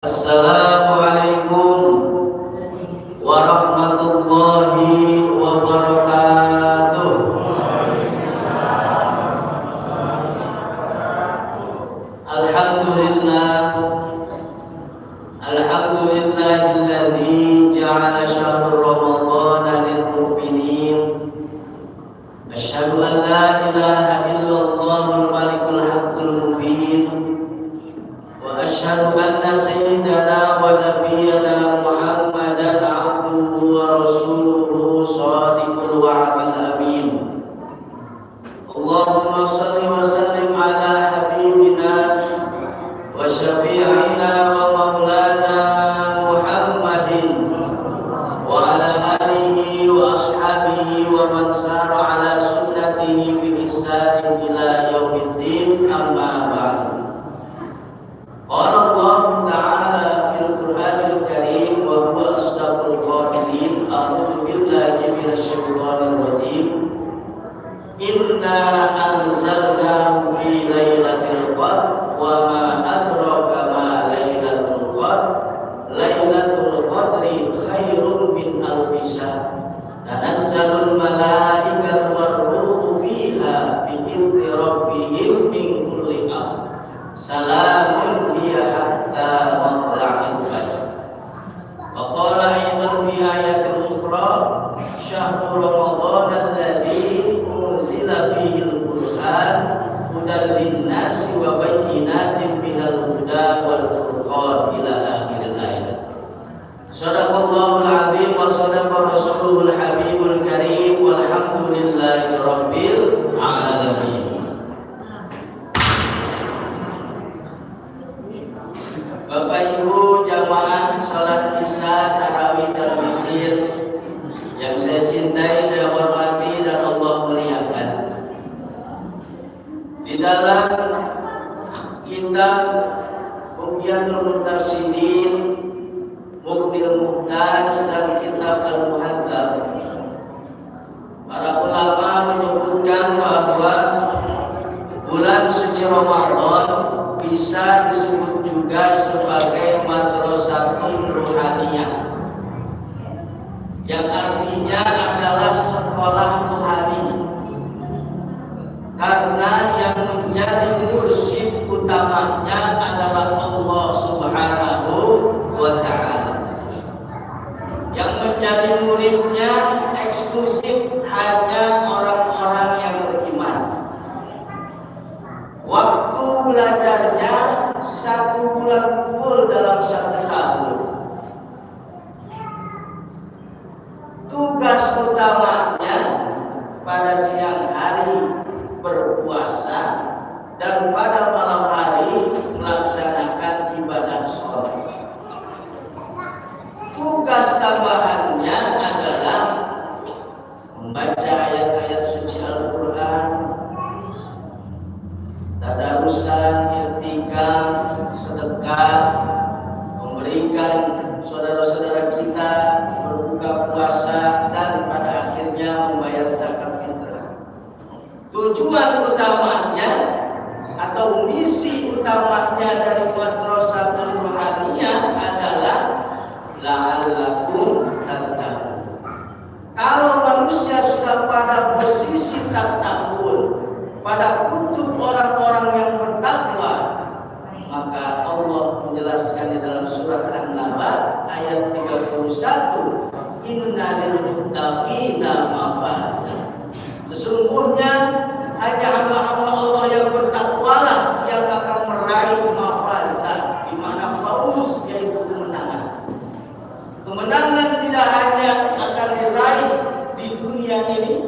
Assalamualaikum warahmatullahi wabarakatuh. Alhamdulillahilladzi ja'ala syahr Ramadan lil-mu'minin. Asyhadu an la ilaha illallahul malikul haqqul mubin. Wa asyhadu anna sayyidana wa nabiyyana Muhammadan abduhu wa rasuluhu shadiqul wa'dil amin. Allahumma shalli wa sallim ala habibina wa syafi'ina wa maulana Muhammadin wa ala alihi wa ashabihi wa man sara ala sunnatihi bi ihsanin ila yaumiddin, amma ba'd. Qala Allah Ta'ala fil Qur'anil Karim wa huwa asdaqul qailin. A'udzu billahi minasy syaithanir rajim. Inna anzalnahu fi lailatul qadr wa ma adraka ma lailatul qadr. Lailatul qadri khairun min alfi syahr. Tanazzalul malaikatu war ruhu fiha bi idzni rabbihim min kulli amr. Salamun hiya hatta matla'il fajr. Wa qala aidan fi ayatin ukhra, syahrul ramadan alladzi unzila fihi al-Qur'an hudan lin-nasi wa bayyinatin minal huda wal furqan ila akhir ayat. Shadaqallahul azim wa shadaqa rasuluhul habibul karim walhamdulillahi rabbil alamin. Bapak Ibu jamaah salat Isya, tarawih dan witir yang saya cintai, saya hormati dan Allah muliakan. Di dalam kitab Bughyatul Mutarsyidin, Mughnil Muhtaj dan kitab Al-Muhadzab, para ulama menyebutkan bahwa bulan suci Ramadan bisa disebut juga sebagai madrasatun ruhaniyah, yang artinya adalah sekolah rohani, karena yang menjadi mursyid utamanya adalah Allah Subhanahu wa Ta'ala. Yang menjadi muridnya eksklusif hanya orang-orang yang beriman. Waktu belajarnya 1 bulan full dalam 1 tahun. Tugas utamanya pada siang hari berpuasa dan pada malam hari melaksanakan ibadah sholat. Tugas tambahannya adalah membaca ayat-ayat suci Al-Quran, tadarusan, i'tikaf, sedekah, memberikan saudara-saudara kita berbuka puasa, dan pada akhirnya membayar zakat fitrah. Tujuan utamanya atau misi utamanya dari madrasatul ruhaniyah adalah la'allakum tattaqun. Kalau manusia sudah pada posisi tattaqun, pada kutub orang-orang yang bertakwa, maka Allah menjelaskan di dalam surat An-Naba ayat 31, inna lil muttaqina mafaza. Sesungguhnya hanya hamba-hamba Allah yang bertakwalah yang akan meraih mafaza, di mana fauz yaitu kemenangan. Kemenangan tidak hanya akan diraih di dunia ini,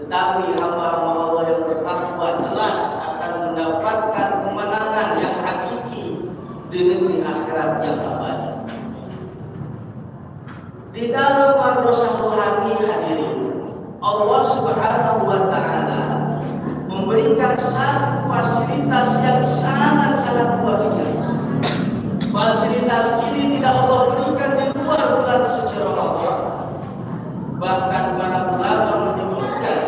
tetapi hamba-hamba Allah yang bertakwa jelas akan mendapatkan kemenangan yang hakiki di negeri akhirat yang abadi. Di dalam madrasah rohani hadirin, Allah Subhanahu wa Ta'ala memberikan satu fasilitas yang sangat-sangat luar biasa. Fasilitas ini tidak Allah berikan di luar bulan suci Ramadan. Bahkan para ulama menyebutkan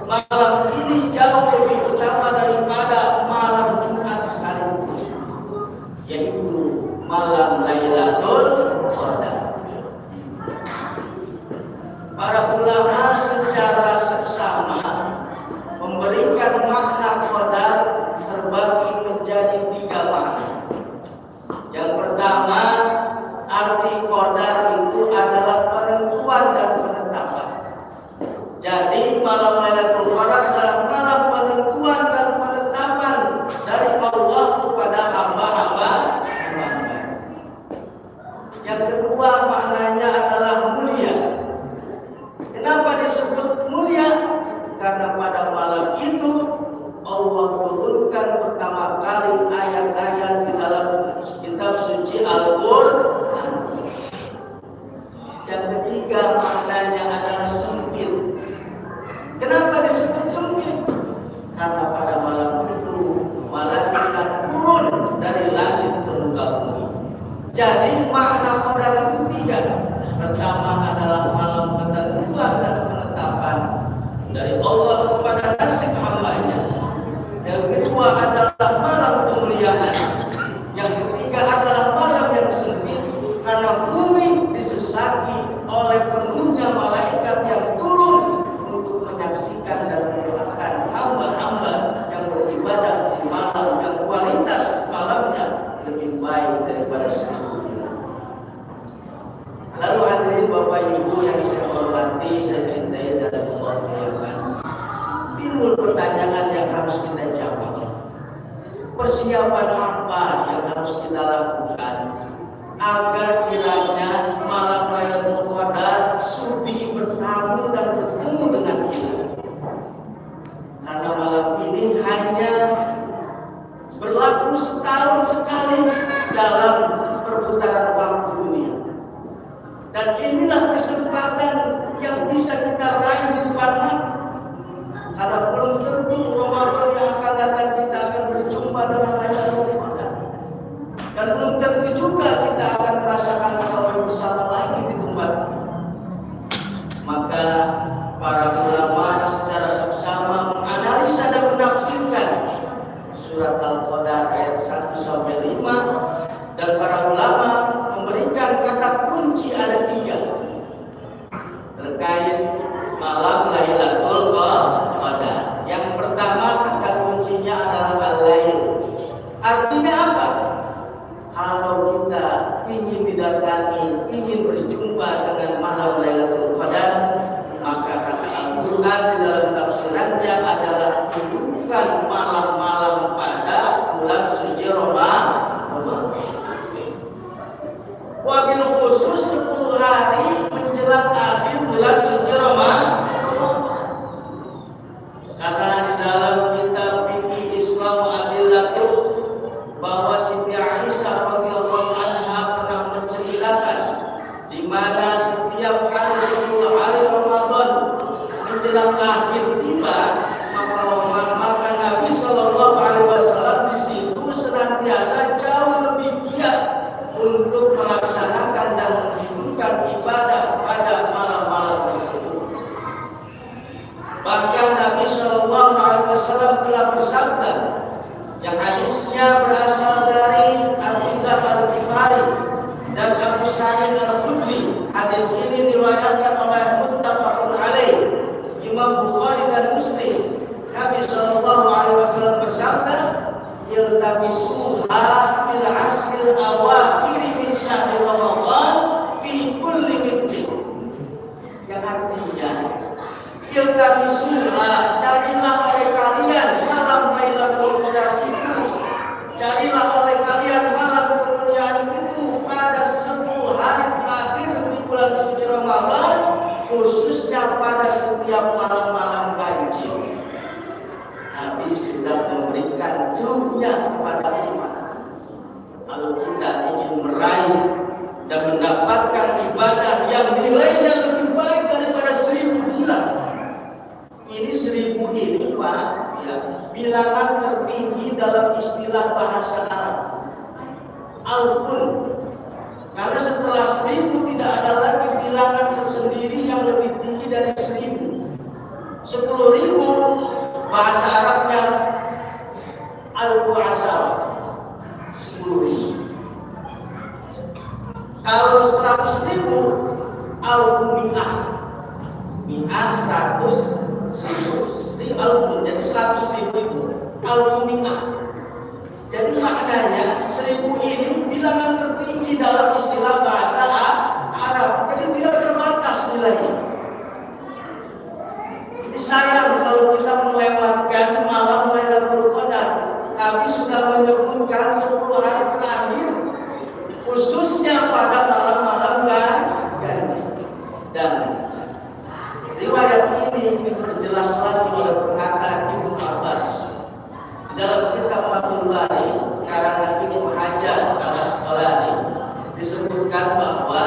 malam ini jauh lebih utama daripada malam Jumat sekalipun, yaitu malam Lailatul Qadar. Para ulama secara seksama memberikan makna qadar terbagi menjadi 3 makna. Yang pertama, arti qadar itu adalah penentuan dan penetapan. Jadi malam Lailatul Qadar adalah malam penentuan dan penetapan dari Allah kepada hamba-hamba. Yang kedua maknanya adalah mulia. Kenapa disebut mulia? Karena pada malam itu Allah turunkan pertama kali ayat-ayat di dalam kitab suci Al-Qur'an. Yang ketiga maknanya adalah sempit. Kenapa disebut sempit? Karena pada malam itu malaikat turun dari langit ke muka bumi. Jadi makna qadar itu 3. Pertama adalah malam ketentuan dan penetapan dari Allah kepada nasib hambanya. Yang kedua adalah malam kemuliaan. Yang ketiga adalah malam yang sempit karena bumi disesaki oleh penuhnya malaikat yang turun untuk menyaksikan dan mendoakan hamba-hamba yang beribadah di malam yang kualitas malamnya lebih baik daripada sebelumnya. Lalu hadirin Bapak Ibu yang saya hormati, saya cintai dan Allah sayangi. Timbul pertanyaan yang harus kita jawab. Persiapan apa yang harus kita lakukan agar kiranya malam Lailatul Qadar sudi bertamu dan bertemu dengan kita? Karena malam ini hanya berlaku setahun sekali dalam perputaran waktu dunia. Dan inilah kesempatan yang bisa kita raih di depan mata. Karena belum tentu Ramadan yang akan datang kita akan berjumpa dengan Lailatul Qadar. Dan belum tentu juga kita akan merasakan tarawih bersama lagi di tempat ini. Maka para ulama secara seksama menganalisa dan menafsirkan surat Al-Qadar ayat 1 sampai 5, dan para ulama memberikan kata kunci ada 3 terkait malam Lailatul Qadar. Yang pertama kata kuncinya adalah al-lail. Artinya apa? Kalau kita ingin didatangi, ingin berjumpa dengan malam Lailatul Qadar, maka kata Al-Quran di dalam tafsirannya adalah hidupkan malam-malam pada bulan suci Ramadan. Wabil khusus 10 hari menjelang akhir bulan suci Ramadan. Karena di dalam kitab fikih Islam Adillatuh bahwa Siti Aisyah radhiyallahu anha pernah menceritakan di mana setiap hari 10 hari Ramadan menjelang akhir tiba, maka Nabi Shallallahu Alaihi Wasallam di situ senantiasa jauh lebih giat untuk melaksanakan dan menghidupkan ibadah pada malam-malam tersebut. Bahkan Nabi Shallallahu Alaihi Wasallam telah bersabda, yang hadisnya berasal dari Abu Dzar Al-Ghifari dan Abu Sa'id Al-Khudri. Hadis ini diriwayatkan oleh muttafaqun alaih Imam Bukhari dan Muslim. Nabi Shallallahu Alaihi Wasallam bersabda, "Iltamisuha fil asril awakhir min syahr Ramadan fi kulli mithli." Yang artinya, iltamisuha, carilah oleh kalian malam Lailatul Qadar itu. Carilah oleh kalian malam kemuliaan itu pada 10 hari terakhir di bulan suci Ramadan, khususnya pada setiap malam-malam ganjil. Nabi sudah memberikan clue-nya kepada umat. Kalau kita ingin meraih dan mendapatkan ibadah yang nilainya lebih baik daripada 1000 bulan. Ini 1000 ini Pak, ya, bilangan tertinggi dalam istilah bahasa Arab. Alfun. Karena setelah 1000 tidak ada lagi bilangan tersendiri yang lebih tinggi dari 1000. 10.000 bahasa Arabnya alfu asar, 10.000. Kalau 100.000 alfu mi'ah. Mi'ah 100, 1000 alfu. Jadi 100.000 itu alfu mi'ah. Jadi maknanya 1000 ini bilangan tertinggi dalam istilah bahasa Arab. Jadi tidak terbatas nilainya. Jadi sayang kalau kita melewatkan malam Lailatul Qadar, kami sudah menyebutkan 10 hari terakhir, khususnya pada malam-malam ganjil. Dan riwayat ini diperjelas lagi oleh pengantar Ibnu Abbas dalam kitab Fathul Bari karangan Ibnu Hajar Al-Asqalani. Disebutkan bahwa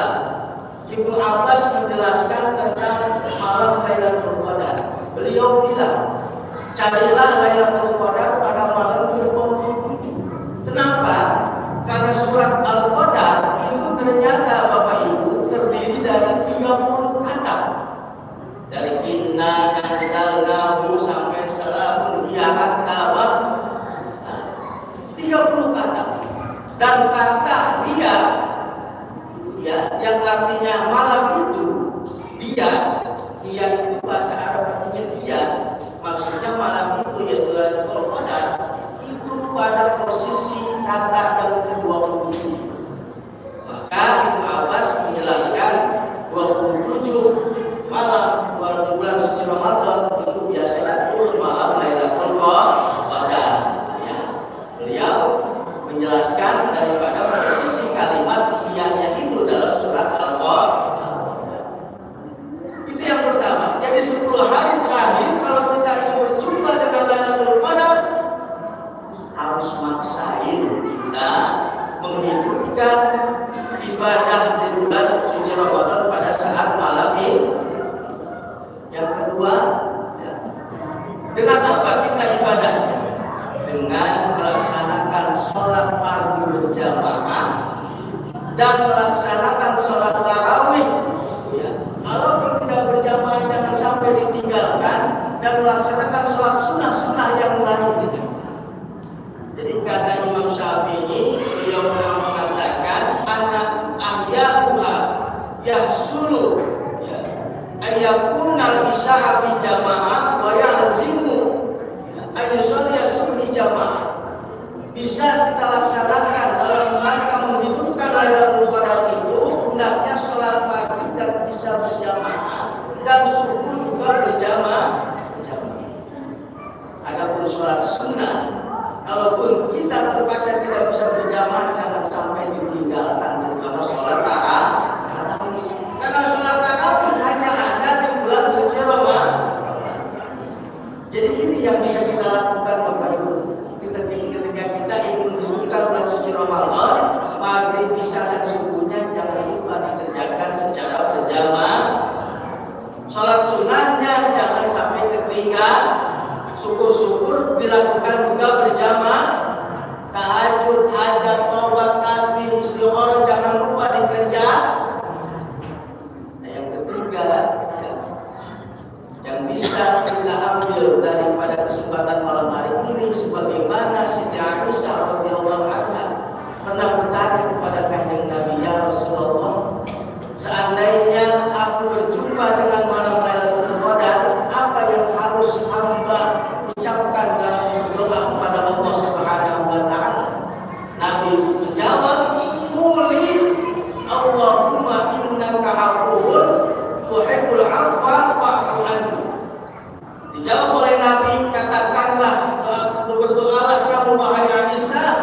Ibnu Abbas menjelaskan tentang malam Lailatul Qadar. Beliau bilang, carilah Lailatul Qadar pada malam ke-27. Kenapa? Karena surat Al-Qadar itu ternyata Bapak Ibu terdiri dari 30 kata. Dari inna anzalnahu sampai salamun hiya hatta 30 kata. Dan kata dia ya, yang artinya malam itu, dia itu bahasa Arab artinya dia, maksudnya malam itu yaitu Lailatul Qadar itu pada posisi kata yang ke-27. Maka Ibnu Abbas menjelaskan 27 malam bulan suci Ramadan itu biasanya turun malam Lailatul Qadar. Ya. Beliau menjelaskan daripada posisi kalimat iyanya itu dalam surat Al-Qadar. Itu yang pertama. Jadi 10 hari terakhir kalau kita ingin berjumpa dengan Lailatul Qadar, harus maksain kita menghidupkan ibadah di bulan suci Ramadan pada saat malam ini. Yang kedua, ya, dengan apa kita ibadahnya? Dengan melaksanakan sholat fardu berjamaah dan melaksanakan sholat tarawih. Ya. Kalau tidak berjamaah jangan sampai ditinggalkan dan melaksanakan sholat sunnah-sunnah yang lain. Jadi kata Imam Syafi'i, beliau pernah mengatakan anak ahyahuha yahsulu ayyakuna al-isya'a fi jamaah wa ya'zimu ayyusalli subhi jamaah. Bisa kita laksanakan dalam rangka menghidupkan Lailatul Qadar itu, hendaknya sholat maghrib dan isya berjamaah dan subuh juga berjamaah. Adapun sholat sunnah, kalaupun kita terpaksa tidak bisa berjamaah, jangan sampai ditinggalkan, terutama sholat tarawih. Karena sholat tarawih hanya ada di bulan suci Ramadan. Jadi ini yang bisa kita lakukan Bapak Ibu. Ketika kita ingin menghidupkan bulan suci Ramadan, maghrib, isya dan subuhnya jangan lupa dikerjakan secara berjamaah. Sholat sunnahnya jangan sampai ketinggal. Syukur-syukur dilakukan juga berjamaah. Tahajud, hajat, taubat, tasbih, istigharah jangan lupa dikerjakan. Yang ketiga, ya, yang bisa kita ambil daripada kesempatan malam hari ini, sebagaimana Siti Aisyah radhiyallahu anha pernah bertanya kepada Kanjeng Nabi, ya Rasulullah, seandainya aku berjumpa dengan malam Lailatul Qadar, apa yang harus hamba ucapkan dalam doa kepada Allah Subhanahu wa taala? Nabi menjawab, "Quli Allahumma innaka 'afuwwun tuhibbul 'afwa fa'fu anni." Dijawab oleh Nabi, katakanlah, berdoalah kamu wahai Aisyah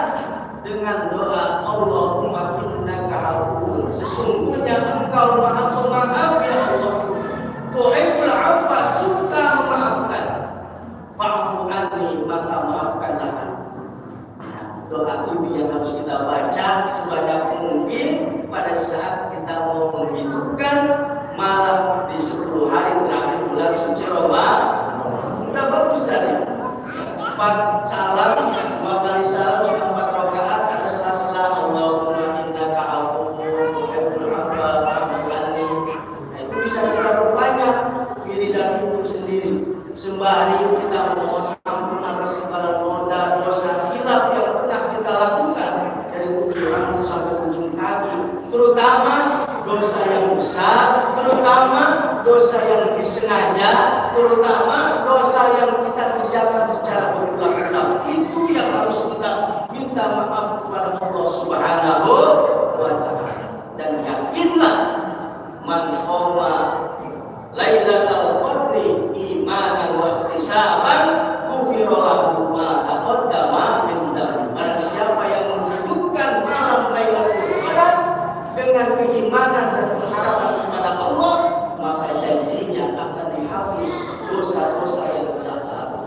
dengan doa Allahumma innaka 'afuwwun, sesungguhnya engkau Maha Pemaaf ya Allah. Tuhibbul 'afwa, suka memaafkan. Fa'fu anni, maka maafkanlah aku. Doa ini yang harus kita baca sebanyak mungkin pada saat kita mau menghidupkan malam di 10 hari terakhir bulan suci Ramadan. Udah bagus tadi. 4 salam, 2 kali salam, 4 rakaat, ada sela-sela Allahumma innaka 'afuwwun tuhibbul 'afwa fa'fu anni. Nah, itu bisa kita perbanyak diri dan hidup sendiri. Sembari kita mohon ampun atas segala dosa hilaf yang pernah kita lakukan dari ujung rambut sampai ujung kaki, terutama dosa yang besar, terutama dosa yang disengaja, terutama dosa yang kita kerjakan secara berulang-ulang. Itu yang harus kita minta maaf kepada Allah Subhanahu wa Ta'ala. Dan yakinlah, man qama Lailatul Qadri imanan wa ihtisaban ghufira lahu ma taqaddama min dzambi. Barang siapa yang menghidupkan malam Lailatul Qadar dengan keimanan dan pengharapan kepada Allah, maka janjinya akan dihapus dosa-dosa yang telah lalu.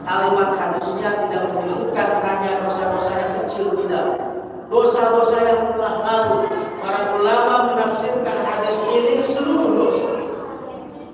Kalimat hadisnya tidak menyebutkan hanya dosa-dosa yang kecil, tidak. Dosa-dosa yang telah lalu. Para ulama menafsirkan hadis ini seluruh dosa.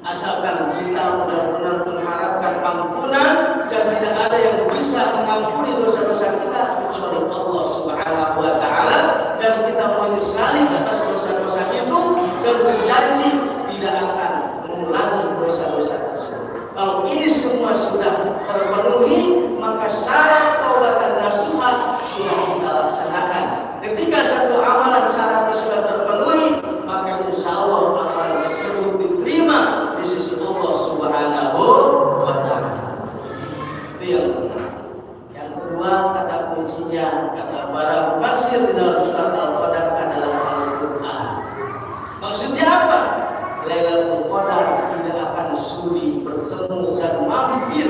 Asalkan kita benar-benar mengharapkan ampunan dan tidak ada yang bisa mengampuni dosa-dosa kita kecuali Allah Subhanahu wa Ta'ala, dan kita menyesali atas dosa-dosa itu dan berjanji tidak akan mengulangi dosa-dosa tersebut. Kalau ini semua sudah terpenuhi, maka syarat taubatan nasuha sudah kita laksanakan. Ketika satu amalan syaratnya sudah terpenuhi, maka insya Allah amalan tersebut diterima di sisi Allah Subhanahu wa Ta'ala. Itu yang pertama. Yang kedua, kata kuncinya, kata para mufassir di dalam surat Al-Qadar adalah Al-Quran. Maksudnya apa? Lailatul Qadar tidak akan sudi bertemu dan mampir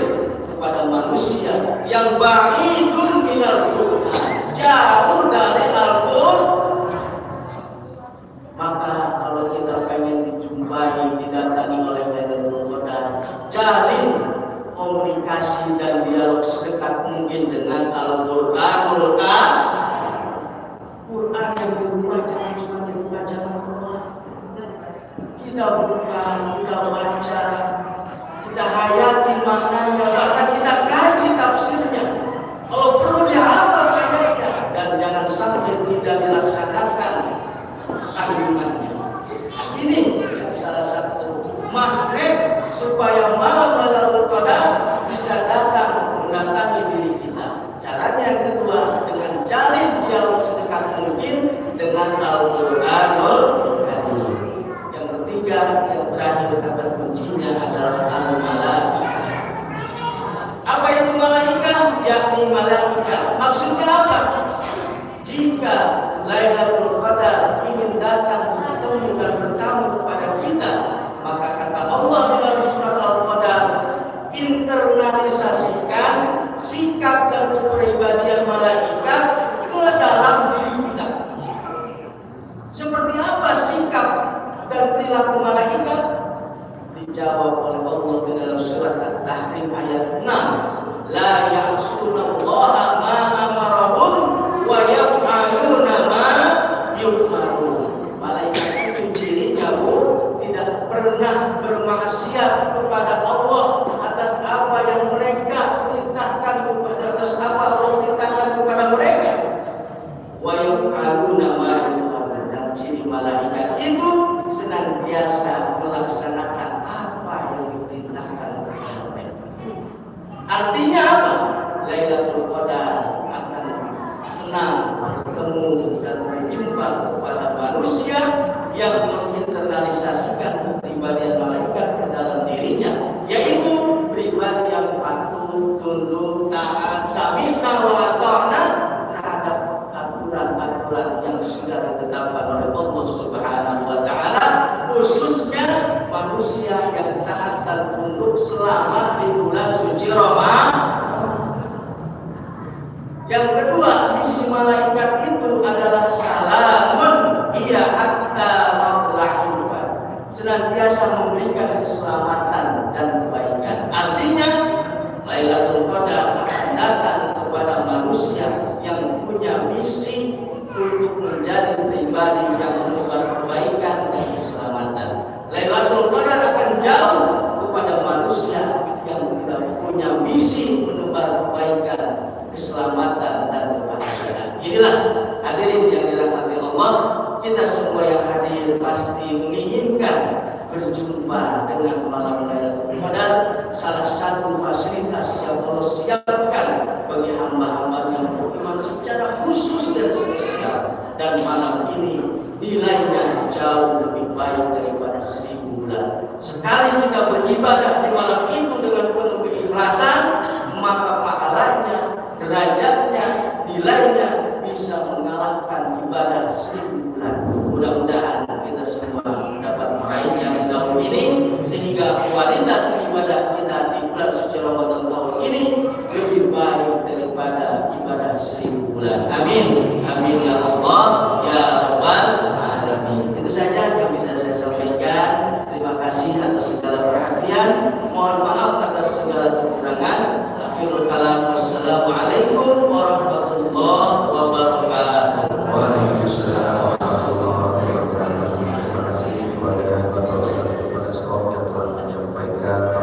kepada manusia yang ba'idun minal Quran, jauh dari Al-Quran. Maka kalau kita pengen dijumpai, didatangi oleh Lailatul Qadar, jalin komunikasi dan dialog sedekat mungkin dengan Al-Quran. Quran yang di rumah jangan cuma di rumah, jangan rumah. Kita buka, kita baca, kita hayati maknanya, bahkan kita kaji tafsirnya. Kalau perlu dihafal ayatnya, dan jangan sampai tidak dilaksanakan kandungannya. Ini salah satu magnet supaya malam Lailatul Qadar bisa datang mendatangi diri kita. Caranya yang kedua, dengan jalin dialog sedekat mungkin dengan Al-Qur'anul Karim. Yang ketiga, yang terakhir, kata kuncinya adalah al-malaikah. Apa itu malaikah? Yakni malaikat. Maksudnya apa? Jika Lailatul Qadar ingin datang bertemu dan bertamu kepada kita, maka kata Allah dalam surat Al-Qadar, internalisasikan sikap dan kepribadian malaikat ke dalam diri kita. Seperti apa sikap dan perilaku malaikat? Dijawab oleh Allah di dalam surat At-Tahrim ayat 6. La ya'sunallaha ma amarahum wa yaf'aluna ma yu'marun. Malaikat itu cirinya, tidak pernah bermaksiat kepada Allah atas apa yang mereka perintahkan kepada, atas apa Allah perintahkan kepada mereka. Wa yaf'aluna ma yu'marun. Dan ciri malaikat itu senantiasa melaksanakan apa yang diperintahkan kepada mereka. Artinya apa? Lailatul Qadar akan senang bertemu dan berjumpa kepada manusia yang menginternalisasikan kepribadian malaikat ke dalam dirinya, yaitu pribadi yang patuh, tunduk, taat, sami'na wa ata'na terhadap aturan-aturan yang sudah ditetapkan oleh Allah Subhanahu wa Ta'ala, khususnya manusia yang taat dan tunduk selama di bulan suci Ramadan. Yang kedua, misi malaikat itu adalah salamun iya hatta matla'il fajr, senantiasa memberikan keselamatan dan kebaikan. Artinya Lailatul Qadar akan datang kepada manusia yang punya misi untuk menjadi pribadi yang menebar kebaikan dan keselamatan. Lailatul Qadar akan jauh kepada manusia yang tidak punya misi menebar kebaikan, keselamatan dan kebahagiaan. Inilah hadirin yang dirahmati Allah, kita semua yang hadir pasti menginginkan berjumpa dengan malam Lailatul Qadar, salah satu fasilitas yang Allah siapkan bagi hamba-hamba yang beriman secara khusus dan spesial. Dan malam ini nilainya jauh lebih baik daripada 1000 bulan. Sekali kita beribadah di malam itu dengan penuh keikhlasan, maka pahalanya, derajatnya, nilainya bisa mengalahkan ibadah 1000 bulan. Mudah-mudahan kita semua dapat meraihnya di tahun ini, sehingga kualitas ibadah kita di bulan suci Ramadan tahun ini lebih baik daripada ibadah 1000 bulan. Amin. Amin ya Allah ya Rabbal alamin. Itu saja yang bisa saya sampaikan. Terima kasih atas segala perhatian. Mohon maaf